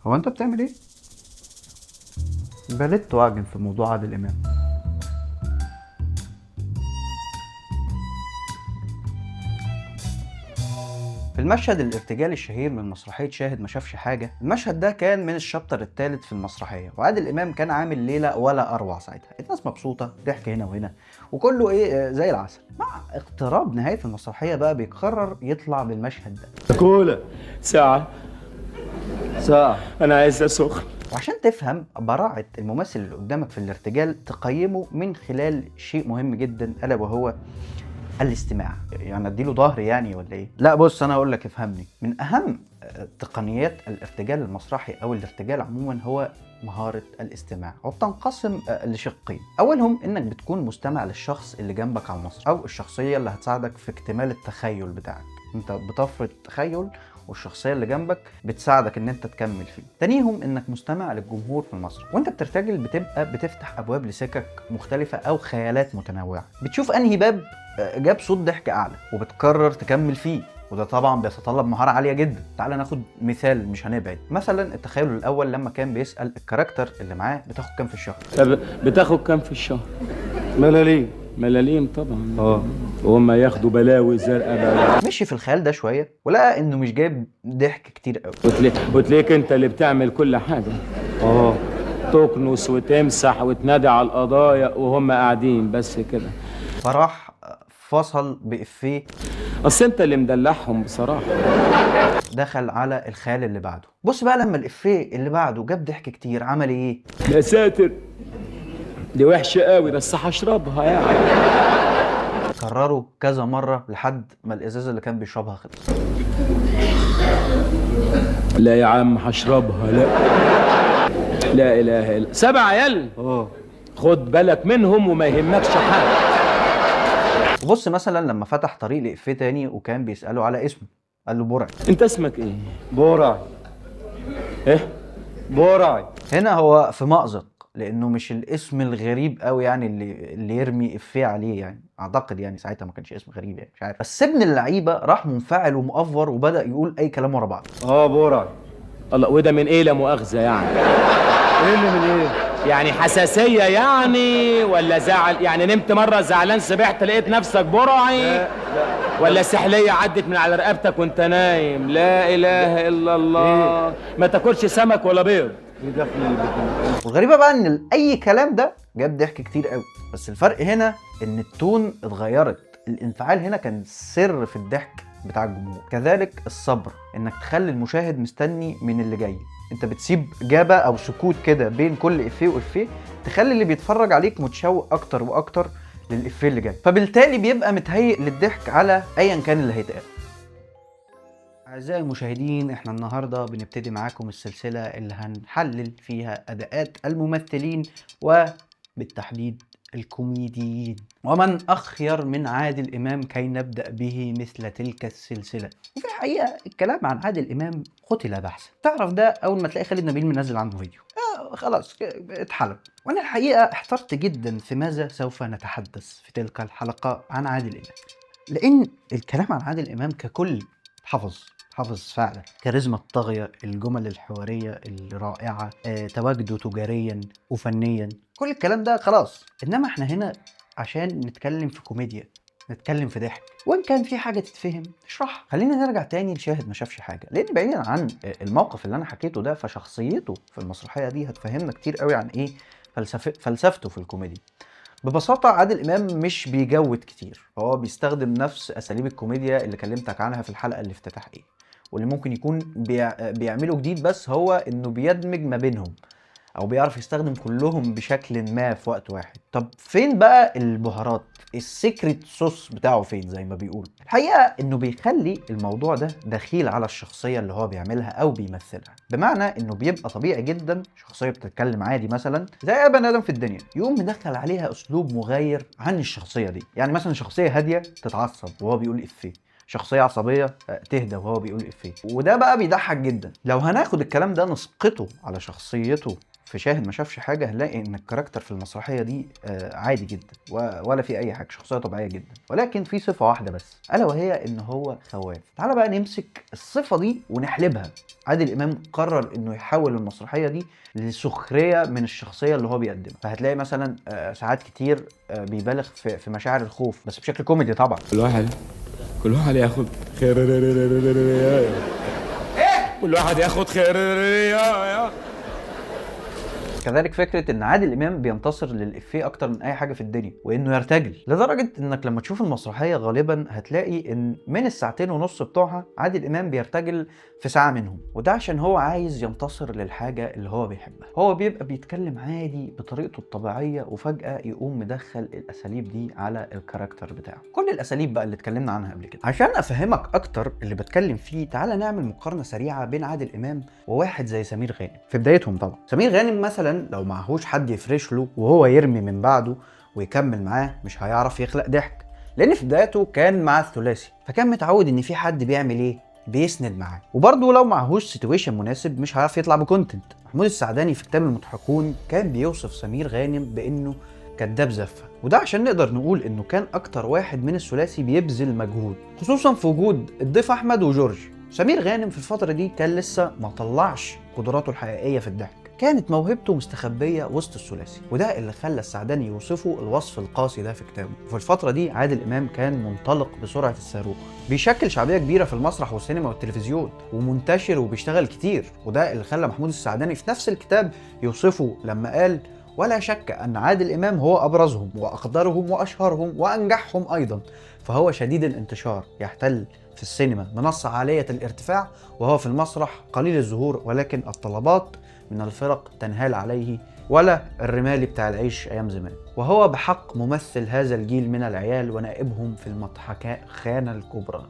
هو انت بتعمل ايه؟ بلدت واعجن في موضوع عادل امام. في المشهد الارتجالي الشهير من مسرحية شاهد ما شافش حاجة، المشهد ده كان من الشابتر الثالث في المسرحية، وعادل إمام كان عامل ليلة ولا أروع ساعتها، الناس مبسوطة، ضحك هنا وهنا، وكله زي العسل. مع اقتراب نهاية المسرحية بقى بيقرر يطلع بالمشهد ده. كولا ساعة أنا عايز سخن. وعشان تفهم براعة الممثل اللي قدامك في الارتجال تقيمه من خلال شيء مهم جدا، ألا وهو الاستماع. يعني اديله ظهر يعني ولا ايه؟ لا بص انا هقول لك افهمني. من اهم تقنيات الارتجال المسرحي او الارتجال عموما هو مهارة الاستماع، وبتنقسم لشقين. اولهم انك بتكون مستمع للشخص اللي جنبك على المسرح او الشخصية اللي هتساعدك في اكتمال التخيل بتاعك. انت بتفرض تخيل والشخصيه اللي جنبك بتساعدك ان انت تكمل فيه. تانيهم انك مستمع للجمهور في المسرح، وانت بترتجل بتبقى بتفتح ابواب لسكك مختلفه او خيالات متنوعه، بتشوف انهي باب جاب صوت ضحك اعلى وبتقرر تكمل فيه، وده طبعا بيتطلب مهاره عاليه جدا. تعال ناخد مثال مش هنبعد، مثلا التخيل الاول لما كان بيسال الكاركتر اللي معاه بتاخد كام في الشهر. طب بتاخد كام في الشهر؟ ملاليم طبعا. وهم ياخدوا بلاوي زرقاء بقى. مشي في الخيال ده شويه ولقى انه مش جايب ضحك كتير قوي. وتليك انت اللي بتعمل كل حاجه. تكنس وتمسح وتنادي على القضايا وهم قاعدين بس كده. فراح فصل بإفيه، اصل انت اللي مدلعهم بصراحه. دخل على الخيال اللي بعده. بص بقى لما الإفيه اللي بعده جاب ضحك كتير عمل ايه؟ يا ساتر دي وحشه قوي بس هشربها يعني. كرروا كذا مرة لحد ما الإزازة اللي كان بيشربها خلص. لا يا عم هشربها. لا اله الا 7 عيال. خد بالك منهم وما يهمكش حاجه. وبص مثلا لما فتح طريق لإفيه تاني وكان بيسأله على اسمه، قال له برعي. انت اسمك ايه؟ برعي. ايه؟ برعي. هنا هو في مأزق لأنه مش الاسم الغريب قوي يعني اللي يرمي إفيه عليه، يعني أعتقد يعني ساعتها ما كانش اسم غريب يعني، مش عارف. بس ابن اللعيبة راح منفعل ومؤفر وبدأ يقول أي كلام ورا بعض. برعي. الله، وده من ايه لا مؤاخذه يعني؟ ايه اللي من ايه؟ يعني حساسيه يعني ولا زعل؟ يعني نمت مره زعلان صبحت لقيت نفسك برعي؟ لا. ولا سحليه عدت من على رقبتك وانت نايم؟ لا اله الا الله. إيه؟ ما تاكلش سمك ولا بيض. ايه دخل والغريبة بقى ان اي كلام ده جاب ضحك كتير قوي، بس الفرق هنا ان التون اتغيرت. الانفعال هنا كان سر في الضحك بتاع الجمهور، كذلك الصبر، انك تخلي المشاهد مستني من اللي جاي. انت بتسيب جابة او سكوت كده بين كل افيه وافيه، تخلي اللي بيتفرج عليك متشوق اكتر واكتر للافيه اللي جاي، فبالتالي بيبقى متهيئ للضحك على ايا كان اللي هيتقال. أعزائي المشاهدين، احنا النهاردة بنبتدي معاكم السلسلة اللي هنحلل فيها أداءات الممثلين وبالتحديد الكوميديين، ومن أخير من عادل إمام كي نبدأ به مثل تلك السلسلة. وفي الحقيقة الكلام عن عادل إمام قتل بحثا، تعرف ده أول ما تلاقي خالد نبيل منزل عنه فيديو خلاص اتحلب. وأنا الحقيقة احترت جدا في ماذا سوف نتحدث في تلك الحلقة عن عادل إمام، لأن الكلام عن عادل إمام ككل حافظ فعلا. كاريزما الطاغية، الجمل الحوارية الرائعة، تواجده تجاريا وفنيا، كل الكلام ده خلاص. انما احنا هنا عشان نتكلم في كوميديا، نتكلم في ضحك، وان كان في حاجة تتفهم اشرحها. خلينا نرجع تاني لشاهد ما شافش حاجة، لان بعيدا عن الموقف اللي انا حكيته ده، فشخصيته في المسرحية دي هتفهمنا كتير قوي عن ايه فلسفته في الكوميديا. ببساطة عادل إمام مش بيجود كتير، هو بيستخدم نفس أساليب الكوميديا اللي كلمتك عنها في الحلقة اللي افتتاحية، واللي ممكن يكون بيعمله جديد، بس هو إنه بيدمج ما بينهم أو بيعرف يستخدم كلهم بشكل ما في وقت واحد. طب فين بقى البهارات؟ السيكريت صوص بتاعه فين زي ما بيقول؟ الحقيقة إنه بيخلي الموضوع ده دخيل على الشخصية اللي هو بيعملها أو بيمثلها، بمعنى إنه بيبقى طبيعي جدا شخصية بتتكلم عادي مثلا زي أي بني آدم في الدنيا، يقوم مدخل عليها أسلوب مغاير عن الشخصية دي. يعني مثلا شخصية هادية تتعصب وهو بيقول إفيه، شخصية عصبية تهدى وهو بيقول إفيه، وده بقى بيضحك جدا. لو هناخد الكلام ده نسقطه على شخصيته في شاهد ما شافش حاجه هنلاقي ان الكاركتر في المسرحيه دي عادي جدا ولا في اي حاجه، شخصيه طبيعيه جدا، ولكن في صفه واحده بس الا وهي ان هو خواف. تعال بقى نمسك الصفه دي ونحلبها. عادل امام قرر انه يحول المسرحيه دي لسخريه من الشخصيه اللي هو بيقدمها، فهتلاقي مثلا ساعات كتير بيبالغ في مشاعر الخوف بس بشكل كوميدي طبعا. كل واحد ياخد خير، كل واحد ياخد خير. كذلك فكرة ان عادل امام بينتصر للإفيه اكتر من اي حاجة في الدنيا، وانه يرتجل لدرجة انك لما تشوف المسرحية غالبا هتلاقي ان من الساعتين ونص بتوعها عادل امام بيرتجل في ساعة منهم، وده عشان هو عايز ينتصر للحاجة اللي هو بيحبها. هو بيبقى بيتكلم عادي بطريقته الطبيعية وفجأة يقوم مدخل الاساليب دي على الكاركتر بتاعه، كل الاساليب بقى اللي اتكلمنا عنها قبل كده. عشان افهمك اكتر اللي بتكلم فيه تعالى نعمل مقارنة سريعة بين عادل امام وواحد زي سمير غانم في بدايتهم. طبعا سمير غانم مثلا لو معهوش حد يفرش له وهو يرمي من بعده ويكمل معاه مش هيعرف يخلق ضحك، لان في بدايته كان مع الثلاثي فكان متعود ان في حد بيعمل ايه، بيسند معاه. وبرضه لو معهوش سيتويشن مناسب مش هيعرف يطلع بكونتنت. محمود السعداني في كتاب المضحكون كان بيوصف سمير غانم بانه كداب زفه، وده عشان نقدر نقول انه كان اكتر واحد من الثلاثي بيبذل مجهود، خصوصا في وجود الضيف احمد وجورج. سمير غانم في الفتره دي كان لسه ما طلعش قدراته الحقيقيه في الضحك، كانت موهبته مستخبيه وسط الثلاثي، وده اللي خلى السعداني يوصفه الوصف القاسي ده في كتابه. وفي الفتره دي عادل امام كان منطلق بسرعه الصاروخ، بيشكل شعبيه كبيره في المسرح والسينما والتلفزيون، ومنتشر وبيشتغل كتير، وده اللي خلى محمود السعداني في نفس الكتاب يوصفه لما قال: ولا شك ان عادل امام هو ابرزهم واقدرهم واشهرهم وانجحهم ايضا، فهو شديد الانتشار يحتل في السينما منصه عاليه الارتفاع، وهو في المسرح قليل الظهور، ولكن الطلبات من الفرق تنهال عليه ولا الرمالي بتاع العيش ايام زمان، وهو بحق ممثل هذا الجيل من العيال ونائبهم في المضحكخانه الكبرى.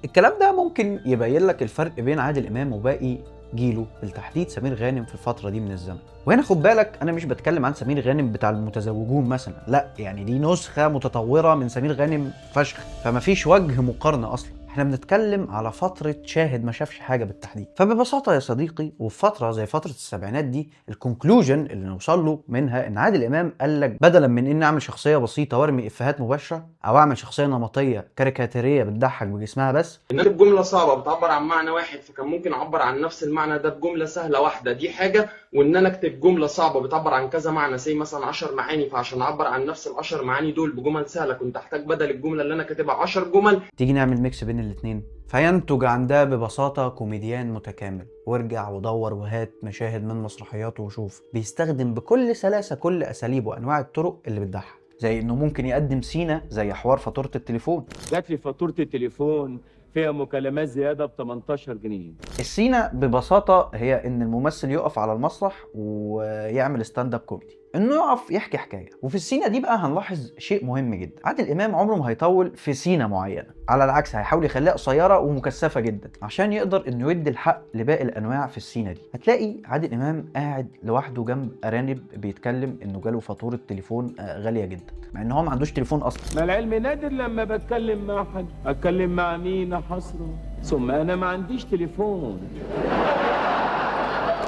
الكلام ده ممكن يبين لك الفرق بين عادل امام وباقي جيله، بالتحديد سمير غانم في الفتره دي من الزمن. وهنا خد بالك انا مش بتكلم عن سمير غانم بتاع المتزوجون مثلا، لا، يعني دي نسخه متطوره من سمير غانم فشخ، فما فيش وجه مقارنه اصلا. احنا بنتكلم على فترة شاهد ما شافش حاجة بالتحديد. فببساطة يا صديقي، وفي فترة زي فترة السبعينات دي الكونكلوجن اللي نوصل له منها ان عادل امام قال لك بدلا من ان اعمل شخصية بسيطة وارمي افيهات مباشرة، او اعمل شخصية نمطية كاريكاتيرية بتضحك بجسمها بس، ان انا بجمله صعبه بتعبر عن معنى واحد، فكان ممكن اعبر عن نفس المعنى ده بجمله سهله واحده، دي حاجه. وان انا اكتب جمله صعبه بتعبر عن كذا معنى، زي مثلا 10 معاني، فعشان اعبر عن نفس ال10 معاني دول بجمل سهله كنت احتاج بدل الجمله اللي انا كاتبها 10 جمل. تيجي نعمل ميكس بين الاثنين فينتج عن ده ببساطة كوميديان متكامل. وارجع ودور وهات مشاهد من مسرحياته وشوف بيستخدم بكل سلاسة كل أساليب وأنواع الطرق اللي بتضحك، زي إنه ممكن يقدم سينة زي حوار فاتورة التليفون. جات لي فاتورة التليفون فيها مكالمات زيادة ب 18 جنيه. السينة ببساطة هي إن الممثل يقف على المسرح ويعمل ستاند اب كوميدي، إنه يقف يحكي حكاية. وفي السينة دي بقى هنلاحظ شيء مهم جدا، عادل إمام عمره ما هيطول في سينة معينة، على العكس هيحاول يخليها قصيرة ومكثفة جدا عشان يقدر إنه يدي الحق لباقي الأنواع في السينة دي. هتلاقي عادل إمام قاعد لوحده جنب أرانب بيتكلم إنه جاله فاتورة تليفون غالية جدا، مع إن هو ما عندوش تليفون أصلا. ما العلم نادر لما بتكلم مع حد، أتكلم مع مين حصره، ثم أنا ما عنديش تليفون.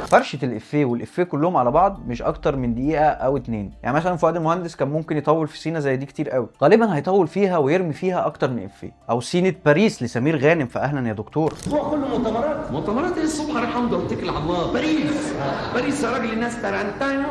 فرشة الإفيه والإفيه كلهم على بعض مش أكتر من دقيقة أو 2. يعني مثلا فؤاد المهندس كان ممكن يطول في سينة زي دي كتير قوي، غالبا هيطول فيها ويرمي فيها أكتر من إفيه. أو سينة باريس لسمير غانم في أهلا يا دكتور، هو كله مؤتمرات ايه الصبح؟ الحمد لله واتكل على الله. باريس يا راجل، الناس ترانتانو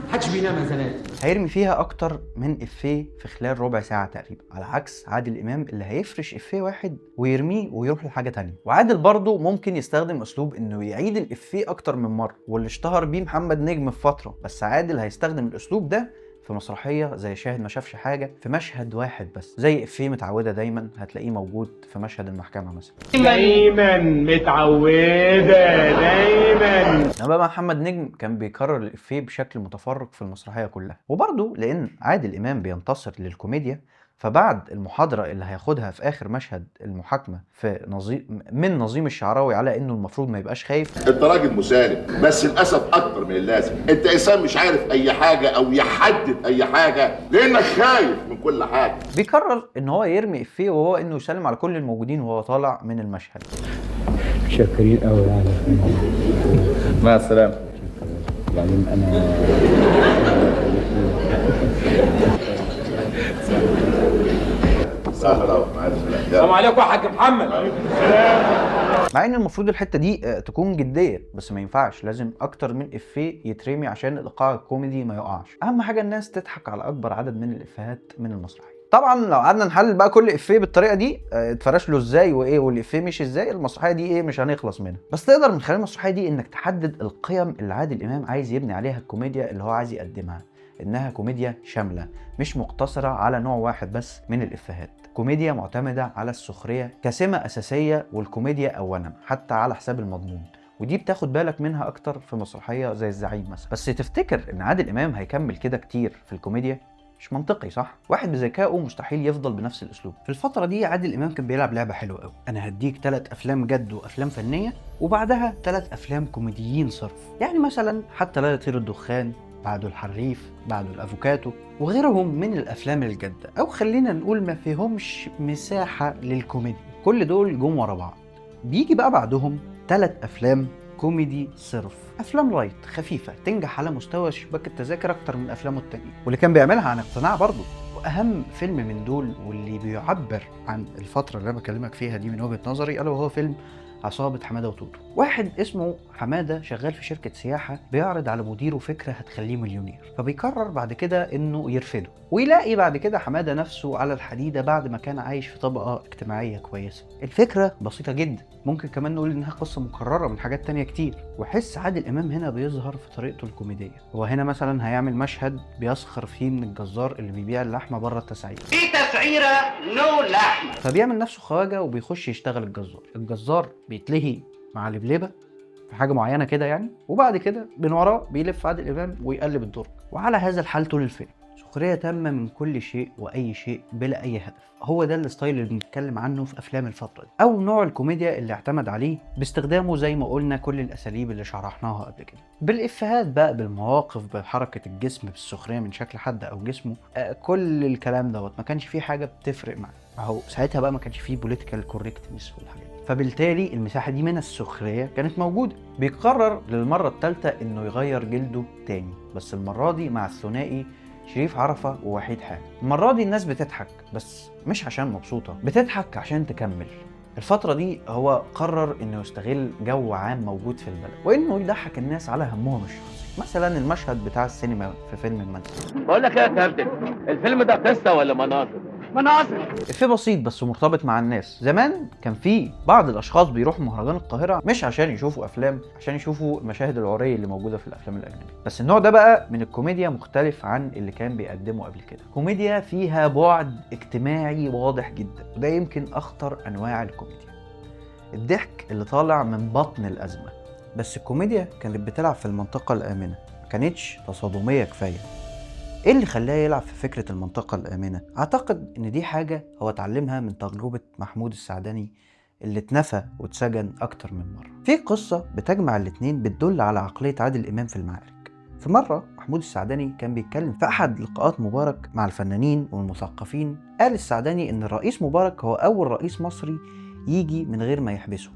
محدش بينام يا زلمه. هيرمي فيها أكتر من إفيه في خلال ربع ساعة تقريبا، على عكس عادل إمام اللي هيفرش إفيه واحد ويرميه ويروح لحاجة تانية. وعادل برضه ممكن يستخدم أسلوب إنه يعيد الإفيه أكتر من مرة، واللي اشتهر بيه محمد نجم في فترة، بس عادل هيستخدم الأسلوب ده في مسرحية زي شاهد ما شافش حاجة في مشهد واحد بس، زي إفيه متعودة دايما هتلاقيه موجود في مشهد المحكمة مثلا. دايما متعودة دايما. انما محمد نجم كان بيكرر الإفيه بشكل متفرق في المسرحية كلها. وبرضه لأن عادل إمام بينتصر للكوميديا، فبعد المحاضرة اللي هياخدها في آخر مشهد المحاكمة من نظيم الشعراوي على إنه المفروض ما يبقاش خايف. أنت راجل مسالم بس للأسف أكتر من اللازم، أنت إنسان مش عارف أي حاجة أو يحدد أي حاجة لأنك خايف من كل حاجة. بيقرر إن هو يرمي إفيه وهو إنه يسلم على كل الموجودين وهو طالع من المشهد. شاكرين قوي على مع السلامه. وبعدين انا السلام عليكم يا حاج محمد. مع ان المفروض الحته دي تكون جديه، بس ما ينفعش، لازم اكتر من افيه يترمي عشان الايقاع الكوميدي ما يقعش. اهم حاجه الناس تضحك على اكبر عدد من الافيهات من المسرحيه. طبعا لو قعدنا نحلل بقى كل افيه بالطريقه دي اتفرش له ازاي وايه والافيه مشي ازاي، المسرحيه دي ايه مش هنخلص منها. بس تقدر من خلال المسرحيه دي انك تحدد القيم اللي عادل امام عايز يبني عليها الكوميديا اللي هو عايز يقدمها، انها كوميديا شامله مش مقتصره على نوع واحد بس من الافيهات. كوميديا معتمده على السخريه كسمه اساسيه، والكوميديا اولا حتى على حساب المضمون، ودي بتاخد بالك منها اكتر في مسرحيه زي الزعيم مثلا. بس تفتكر ان عادل امام هيكمل كده كتير في الكوميديا؟ مش منطقي صح؟ واحد بذكائه مستحيل يفضل بنفس الاسلوب. في الفتره دي عادل امام كان بيلعب لعبه حلوه قوي، انا هديك 3 افلام جد وافلام فنيه وبعدها 3 افلام كوميديين صرف. يعني مثلا حتى لا يطير الدخان، بعده الحريف، بعده الافوكاتو، وغيرهم من الافلام الجاده، او خلينا نقول ما فيهمش مساحه للكوميديا. كل دول جم ورا بعض. بيجي بقى بعدهم 3 افلام كوميدي صرف، افلام لايت خفيفه تنجح على مستوى شباك التذاكر اكتر من افلامه التانية، واللي كان بيعملها عن اقتناع برضه. واهم فيلم من دول واللي بيعبر عن الفتره اللي انا بكلمك فيها دي من وجهه نظري، الا وهو فيلم عصابة حمادة وتوتو. واحد اسمه حمادة شغال في شركة سياحة بيعرض على مديره فكرة هتخليه مليونير، فبيقرر بعد كده انه يرفضه، ويلاقي بعد كده حمادة نفسه على الحديدة بعد ما كان عايش في طبقة اجتماعية كويسة. الفكرة بسيطة جدا، ممكن كمان نقول انها قصة مكررة من حاجات تانية كتير. وحس عادل امام هنا بيظهر في طريقته الكوميدية. هو هنا مثلا هيعمل مشهد بيسخر فيه من الجزار اللي بيبيع اللحمة بره التسعير، في تسعيرة نو لحمة، فبيعمل نفسه خواجة وبيخش يشتغل الجزار بيتلهي مع لبلبة في حاجة معينة كده يعني، وبعد كده من وراه بيلف عادل امام ويقلب الدور. وعلى هذا الحال طول الفيلم، سخرية تامة من كل شيء وأي شيء بلا أي هدف. هو ده الستايل اللي بنتكلم عنه في أفلام الفترة دي، أو نوع الكوميديا اللي اعتمد عليه باستخدامه زي ما قلنا كل الأساليب اللي شرحناها قبل كده، بالإفيهات بقى، بالمواقف، بحركة الجسم، بالسخرية من شكل حد أو جسمه. كل الكلام دوت ما كانش فيه حاجة بتفرق معاه، أهو ساعتها بقى ما كانش فيه بوليتيكال كوريكتنس والحاجات دي، فبالتالي المساحة دي من السخرية كانت موجودة. بيقرر للمرة الثالثة إنه يغير جلده تاني، بس المرة دي مع الثنائي شريف عرفة ووحيد حامد. المرة دي الناس بتضحك، بس مش عشان مبسوطة، بتضحك عشان تكمل. الفترة دي هو قرر انه يستغل جو عام موجود في البلد، وانه يضحك الناس على همهم الشخصي. مثلا المشهد بتاع السينما في فيلم المنسي. بقول لك ايه يا كابتن، الفيلم ده قصه ولا مناظر؟ مناظر. إفيه بسيط بس مرتبط مع الناس. زمان كان في بعض الاشخاص بيروحوا مهرجان القاهره مش عشان يشوفوا افلام، عشان يشوفوا المشاهد العريه اللي موجوده في الافلام الاجنبيه. بس النوع ده بقى من الكوميديا مختلف عن اللي كان بيقدمه قبل كده، كوميديا فيها بعد اجتماعي واضح جدا، وده يمكن اخطر انواع الكوميديا. الضحك اللي طالع من بطن الازمه. بس الكوميديا كانت بتلعب في المنطقه الامنه، ما كانتش تصادميه كفايه. ايه اللي خلاه يلعب في فكرة المنطقة الآمنة؟ اعتقد ان دي حاجة هو اتعلمها من تجربة محمود السعدني اللي اتنفى واتسجن اكتر من مرة. في قصة بتجمع الاتنين بتدل على عقلية عادل امام في المعارك. في مرة محمود السعدني كان بيتكلم في احد لقاءات مبارك مع الفنانين والمثقفين. قال السعدني ان الرئيس مبارك هو اول رئيس مصري يجي من غير ما يحبسه.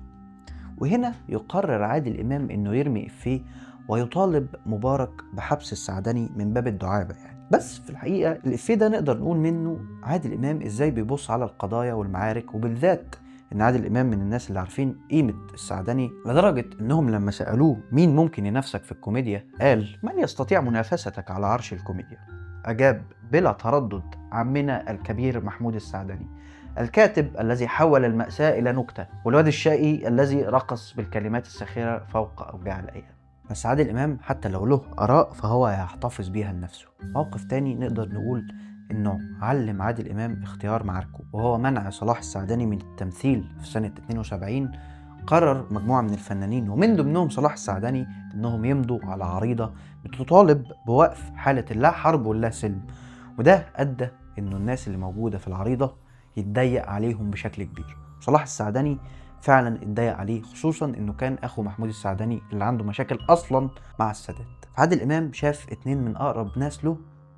وهنا يقرر عادل امام انه يرمي افيه ويطالب مبارك بحبس السعدني من باب الدعابة يعني. بس في الحقيقة الإفيه ده نقدر نقول منه عادل إمام إزاي بيبص على القضايا والمعارك، وبالذات إن عادل إمام من الناس اللي عارفين قيمة السعدني، لدرجة إنهم لما سألوه مين ممكن ينافسك في الكوميديا قال: من يستطيع منافستك على عرش الكوميديا؟ أجاب بلا تردد عمنا الكبير محمود السعدني، الكاتب الذي حول المأساة إلى نكتة، والواد الشقي الذي رقص بالكلمات الساخرة فوق أوجاع الأيام. بس عادل إمام حتى لو له آراء فهو هيحتفظ بيها لنفسه. موقف تاني نقدر نقول إنه علم عادل إمام اختيار معاركه، وهو منع صلاح السعدني من التمثيل في سنة 72. قرر مجموعة من الفنانين ومن ضمنهم صلاح السعدني إنهم يمضوا على عريضة بتطالب بوقف حالة اللا حرب واللا سلم، وده أدى إنه الناس اللي موجودة في العريضة يتضيق عليهم بشكل كبير. صلاح السعدني فعلا اتضايق عليه، خصوصا انه كان اخو محمود السعدني اللي عنده مشاكل اصلا مع السادات. عادل امام شاف اتنين من اقرب ناس له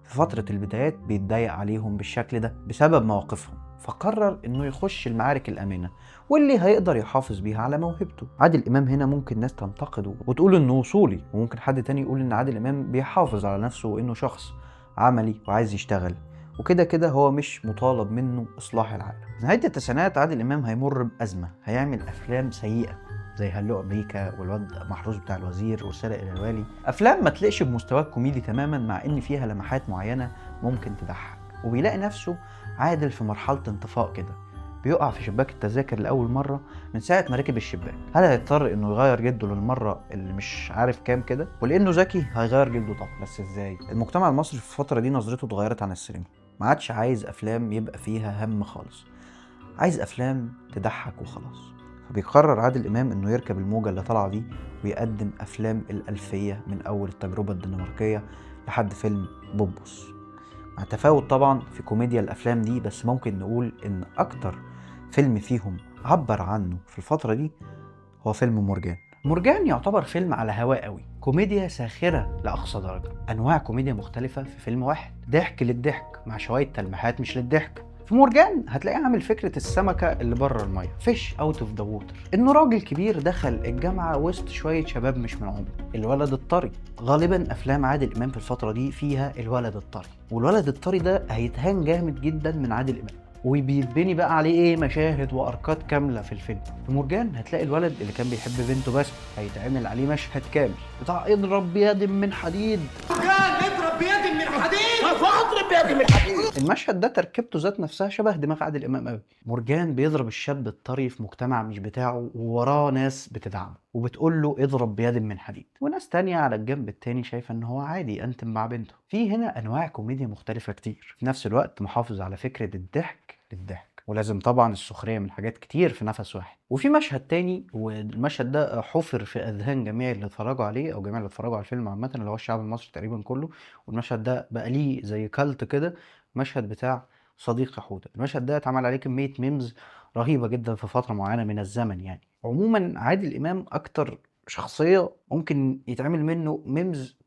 في فترة البدايات بيتضايق عليهم بالشكل ده بسبب مواقفهم، فقرر انه يخش المعارك الآمنة واللي هيقدر يحافظ بيها على موهبته. عادل إمام هنا ممكن ناس تنتقده وتقول انه وصولي، وممكن حد تاني يقول ان عادل إمام بيحافظ على نفسه وانه شخص عملي وعايز يشتغل، وكده كده هو مش مطالب منه إصلاح العالم. نهاية التسعينات عادل إمام هيمر بأزمة، هيعمل أفلام سيئة زي هلو أمريكا والواد محروس بتاع الوزير والسارق الهلوالي، أفلام ما تلاقيش بمستواه الكوميدي تماما مع إن فيها لمحات معينة ممكن تضحك. وبيلاقي نفسه عادل في مرحلة انطفاء كده، بيقع في شباك التذاكر لأول مرة من ساعة ما ركب الشباك. هل هيضطر إنه يغير جلده للمرة اللي مش عارف كام كده؟ ولأنه ذكي هيغير جلده طبعا، بس إزاي؟ المجتمع المصري في الفترة دي نظرته اتغيرت عن السينما، ما عادش عايز أفلام يبقى فيها هم خالص، عايز أفلام تضحك وخلاص. فبيقرر عادل إمام إنه يركب الموجة اللي طالعة دي ويقدم أفلام الألفية من أول التجربة الدنماركية لحد فيلم بوبوس، مع تفاوت طبعا في كوميديا الأفلام دي. بس ممكن نقول إن أكتر فيلم فيهم عبر عنه في الفترة دي هو فيلم مرجان. مرجان يعتبر فيلم على هواه قوي، كوميديا ساخرة لأقصى درجة، أنواع كوميديا مختلفة في فيلم واحد، ضحك للضحك مع شوية تلميحات مش للضحك. في مرجان هتلاقيه عامل فكرة السمكة اللي بره المية، فيش اوت اوف ذا ووتر، انه راجل كبير دخل الجامعة وسط شوية شباب مش من عمره، الولد الطري. غالبا افلام عادل امام في الفترة دي فيها الولد الطري، والولد الطري ده هيتهان جامد جدا من عادل امام، وبيتبني بقى عليه ايه مشاهد واركات كامله في الفيلم. في مرجان هتلاقي الولد اللي كان بيحب بنته بس هيتعمل عليه مشهد كامل بتاع اضرب بيد من حديد. اضرب بيد من حديد، اضرب بيد من حديد. المشهد ده تركيبته ذات نفسها شبه دماغ عادل امام قوي. مرجان بيضرب الشاب الطري في مجتمع مش بتاعه، ووراه ناس بتدعمه وبتقول له اضرب بيد من حديد، وناس تانية على الجنب التاني شايفه ان هو عادي انتم مع بنته. في هنا انواع كوميديا مختلفه كتير، في نفس الوقت محافظ على فكره الضحك للضحك، ولازم طبعا السخريه من حاجات كتير في نفس واحد. وفي مشهد تاني، والمشهد ده حفر في اذهان جميع اللي اتفرجوا عليه او جميع اللي اتفرجوا على الفيلم عامه، اللي هو الشعب المصري تقريبا كله، والمشهد ده بقى ليه زي كالت كده، مشهد بتاع صديق يا حوده. المشهد ده اتعمل عليه كميه ميمز رهيبه جدا في فتره معينه من الزمن. يعني عموما عادل امام اكتر شخصيه ممكن يتعمل منه ميمز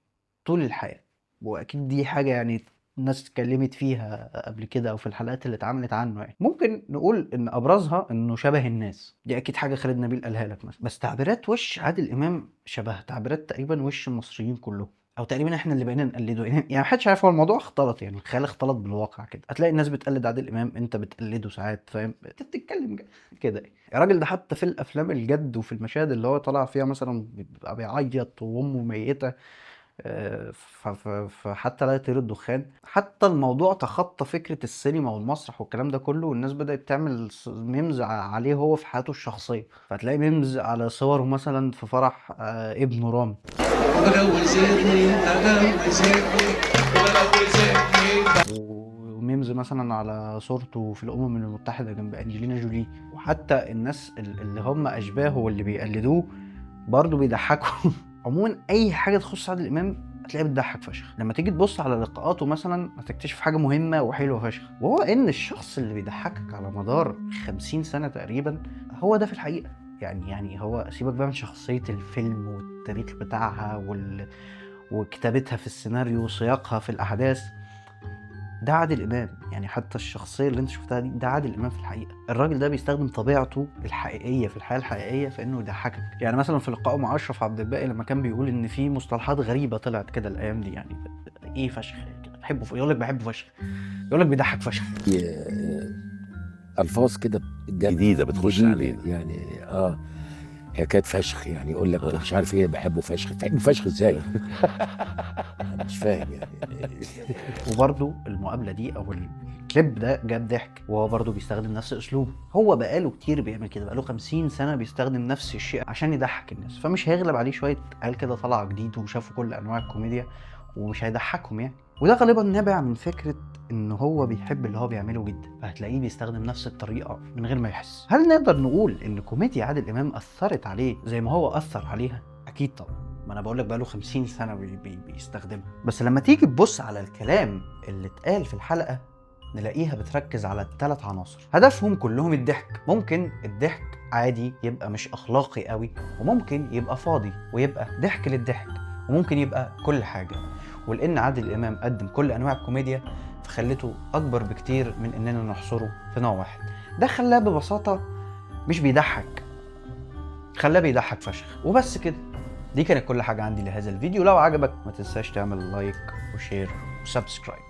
طول الحياه، واكيد دي حاجه يعني الناس اتكلمت فيها قبل كده او في الحلقات اللي اتعملت عنه. يعني ممكن نقول ان ابرزها انه شبه الناس، دي اكيد حاجه خالد نبيل قالها لك مثلا. بس تعبيرات وش عادل امام شبه تعبيرات تقريبا وش المصريين كلهم، او تقريبا احنا اللي بقينا نقلده. يعني محدش عارف، هو الموضوع اختلط، يعني الخيال اختلط بالواقع كده. هتلاقي الناس بتقلد عادل امام، انت بتقلده ساعات، فاهم؟ انت بتتكلم كده. الراجل ده حتى في الافلام الجد وفي المشاهد اللي هو طالع فيها مثلا بيبقى بيعيط وامه ميته، فحتى لا يطير الدخان، حتى الموضوع تخطى فكرة السينما والمسرح والكلام ده كله، والناس بدأت تعمل ميمز عليه هو في حياته الشخصية. فتلاقي ميمز على صوره مثلا في فرح ابنه رامي، وميمز مثلا على صورته في الأمم المتحدة جنب أنجلينا جولي. وحتى الناس اللي هم أشباهه واللي بيقلدوه برضه بيضحكوا. عموما اي حاجه تخص عادل امام هتلاقيها بتضحك فشخ. لما تيجي تبص على لقاءاته مثلا هتكتشف حاجه مهمه وحلوه فشخ، وهو ان الشخص اللي بيضحكك على مدار 50 سنه تقريبا هو ده في الحقيقه. يعني هو سيبك بقى من شخصيه الفيلم والتاريخ بتاعها وكتابتها في السيناريو وسياقها في الاحداث، ده عادل امام. يعني حتى الشخصيه اللي انت شفتها دي ده عادل امام في الحقيقه. الراجل ده بيستخدم طبيعته الحقيقيه في الحياه الحقيقيه في انه يضحكك. يعني مثلا في لقائه مع اشرف عبد الباقي لما كان بيقول ان في مصطلحات غريبه طلعت كده الايام دي، يعني ايه فشخ كده، بحبه، يقول لك بحبه فشخ، يقول لك بيضحك فشخ. الفاظ كده جديده بتخش علينا يعني حكايه فشخ، يعني يقول لك مش عارف ايه بحبه فشخ. بحبه فشخ ازاي؟ انا مش فاهم يعني. وبرده المقابله دي او الكليب ده جاب ضحك، وهو برده بيستخدم نفس اسلوبه. هو بقاله كتير بيعمل كده، بقاله 50 سنه بيستخدم نفس الشيء عشان يضحك الناس، فمش هيغلب عليه شويه عيال كده طالعه جديد وشافوا كل انواع الكوميديا ومش هيضحكهم يعني. وده غالبا نابع من فكره ان هو بيحب اللي هو بيعمله جدا، فهتلاقيه بيستخدم نفس الطريقه من غير ما يحس. هل نقدر نقول ان كوميديا عادل امام اثرت عليه زي ما هو اثر عليها؟ اكيد طبعا، ما انا بقول لك بقاله 50 سنه بيستخدمها. بس لما تيجي تبص على الكلام اللي اتقال في الحلقه نلاقيها بتركز على 3 عناصر هدفهم كلهم الضحك. ممكن الضحك عادي يبقى مش اخلاقي قوي، وممكن يبقى فاضي ويبقى ضحك للضحك، وممكن يبقى كل حاجه. ولان عادل امام قدم كل انواع الكوميديا فخلته اكبر بكتير من اننا نحصره في نوع واحد. ده خلاه ببساطه مش بيضحك، خلاه بيضحك فشخ وبس كده. دي كانت كل حاجه عندي لهذا الفيديو. لو عجبك ما تنساش تعمل لايك وشير وسبسكرايب.